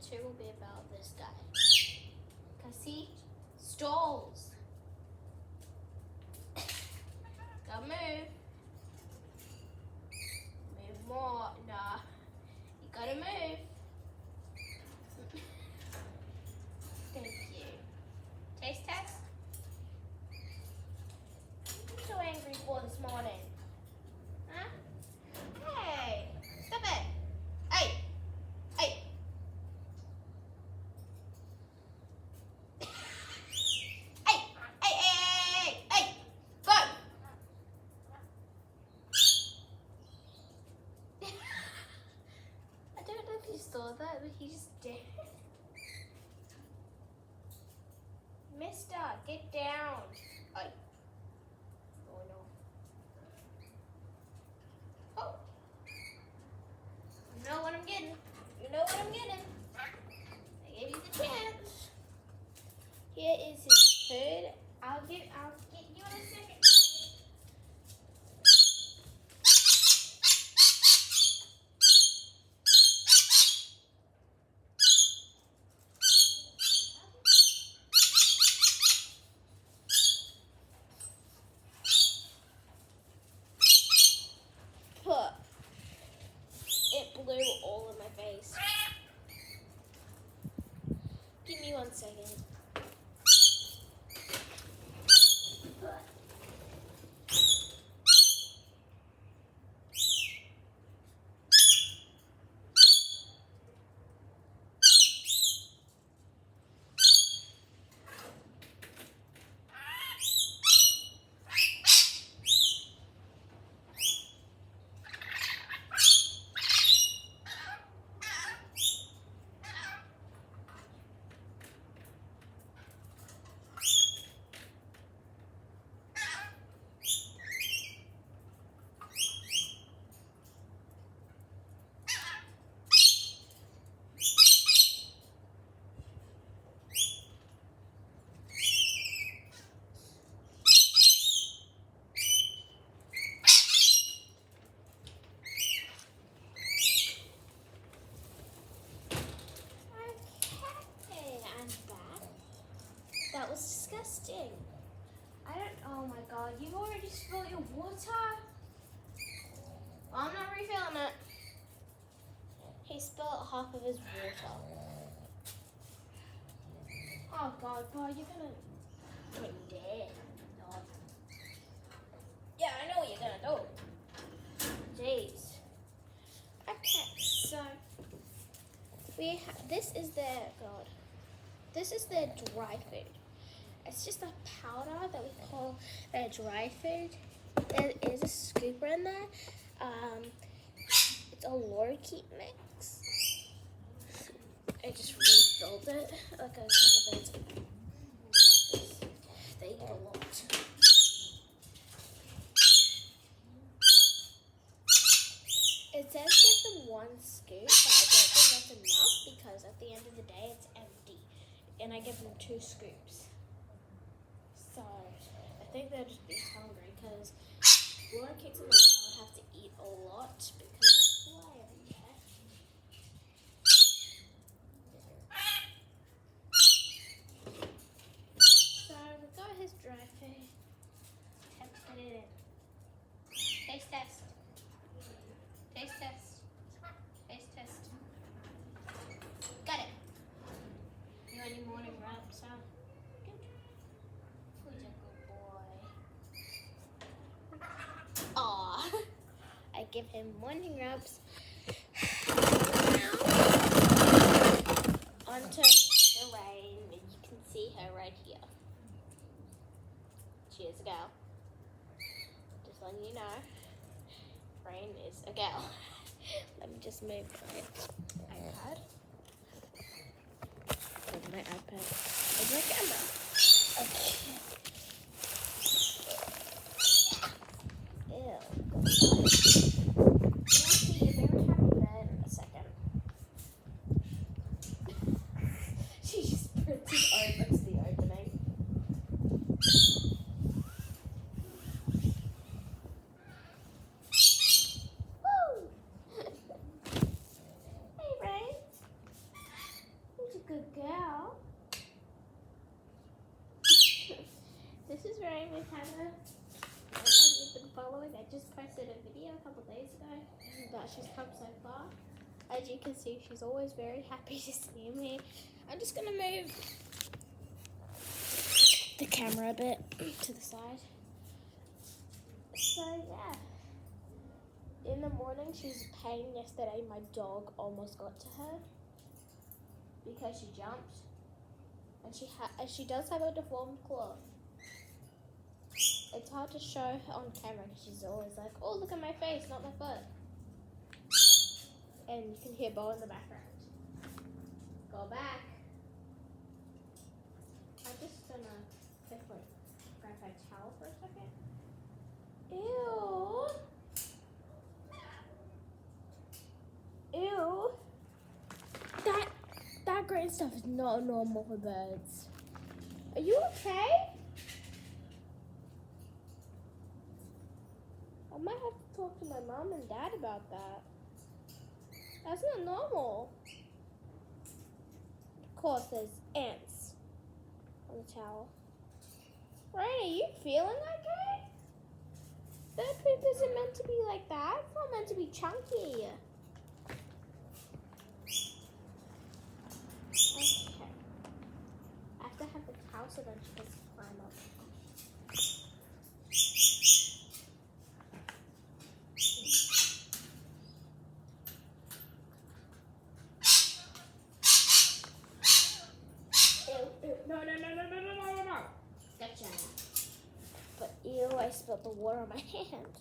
2 will be about this guy. Because he stalls. Gotta move. Move more. Nah. You gotta move. Thank you. Taste test? What are you so angry for this morning? Huh? Hey! Stop it! Hey! Hey! Hey! Hey! Hey! Hey! Go! I don't know if you saw that, but he just did. Mister, get down. Oh. Oh no. Oh. You know what I'm getting. You know what I'm getting. I gave you the chance. Here is his food. I'll get you in a second. It blew all in my face. Give me 1 second. That was disgusting. Oh my god, you've already spilled your water? Well, I'm not refilling it. He spilled half of his water. Oh god, you're gonna get dead. God. Yeah, I know what you're gonna do. Jeez. Okay, so this is their dry food. It's just a powder that we call their dry food. There is a scooper in there. It's a lorikeet mix. I just refilled it like a couple days ago. They eat a lot. It says give them 1 scoop, but I don't think that's enough because at the end of the day it's empty. And I give them 2 scoops. So I think they'll just be hungry because lorikeets in the wild have to eat a lot because they fly everywhere. So we've got his dry food. Let's put it in. Taste test. Taste test. Taste test. Got it. You any morning wraps, huh? Good. Who's a good boy? Aw. I give him morning wraps. Now, onto the rain. You can see her right here. She is a gal. Just letting you know. Rain is a gal. Let me just move my iPad. Where's my iPad? Where's my camera? Okay. Ew. You'll see a very happy bed in a second. She just puts it over to the opening. Woo! Hey, Rain. vlog. I just posted a video a couple days ago, but she's come so far. As you can see, she's always very happy to see me. I'm just gonna move the camera a bit to the side. So yeah. In the morning, she was in pain yesterday. My dog almost got to her because she jumped, and she does have a deformed claw. It's hard to show her on camera because she's always like, "Oh, look at my face, not my foot." And you can hear Bo in the background. Go back. I'm just gonna quickly grab my towel for a second. Ew. Ew. That green stuff is not normal for birds. Are you okay? I might have to talk to my mom and dad about that. That's not normal. Of course, there's ants on the towel. Ryan, are you feeling okay? Bird poop isn't meant to be like that. It's not meant to be chunky. Okay. I have to have the towel so then she can climb up. No. Gotcha. But ew, I spilled the water on my hand.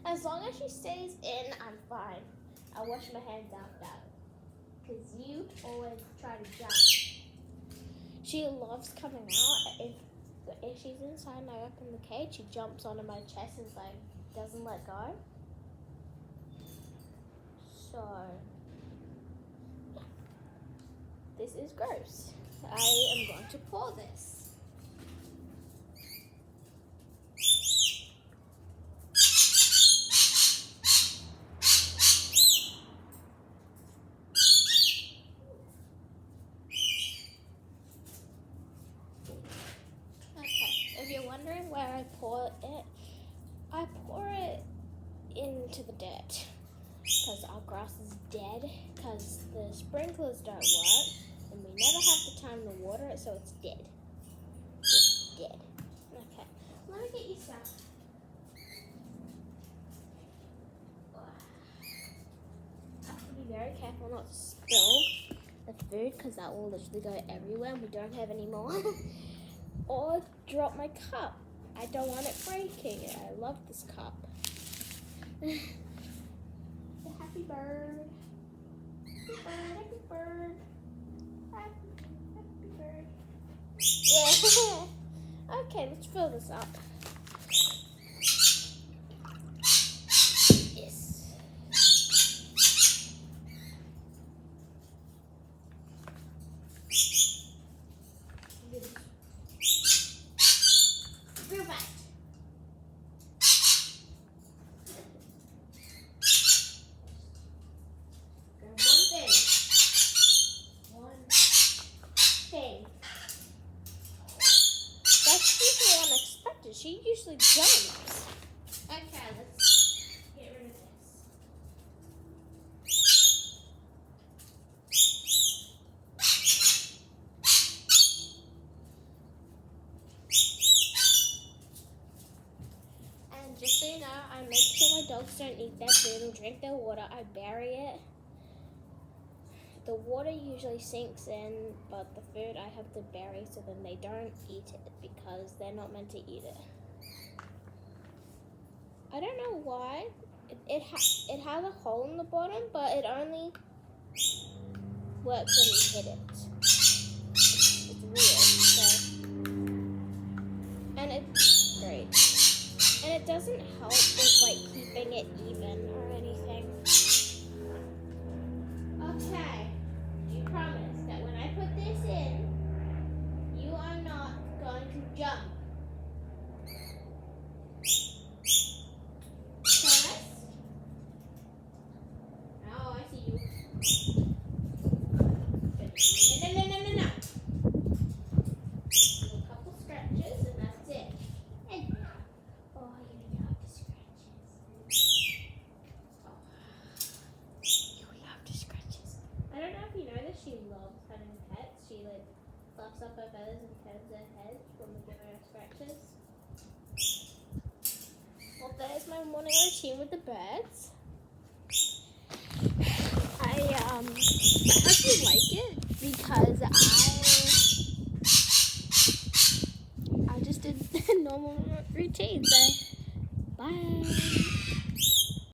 As long as she stays in, I'm fine. I wash my hands out now. Because you always try to jump. She loves coming out. If she's inside and I open the cage, she jumps onto my chest and like doesn't let go. So this is gross. I am going to pour this. If you're wondering where I pour it into the dirt because our grass is dead because the sprinklers don't work and we never have the time to water it, so it's dead. It's dead. Okay, let me get you some. I have to be very careful not to spill the food because that will literally go everywhere and we don't have any more. Or drop my cup. I don't want it breaking. I love this cup. The happy bird. Happy bird. Happy bird. Yeah. Okay, let's fill this up. Yes. Real fast. One thing. That's usually unexpected. She usually jumps. Okay, let's get rid of this. And just so you know, I make sure my dogs don't eat their food and drink their water. I bury it. The water usually sinks in, but the food I have to bury so then they don't eat it because they're not meant to eat it. I don't know why. It has a hole in the bottom, but it only works when you hit it. It's weird. So. And it's great. And it doesn't help with like keeping it even or anything. Okay. You promise that when I put this in, you are not going to jump. Promise? Oh, I see you. No. Do a couple stretches and that's it. And oh, you're gonna morning routine with the birds. I hope you like it because I just did normal routines.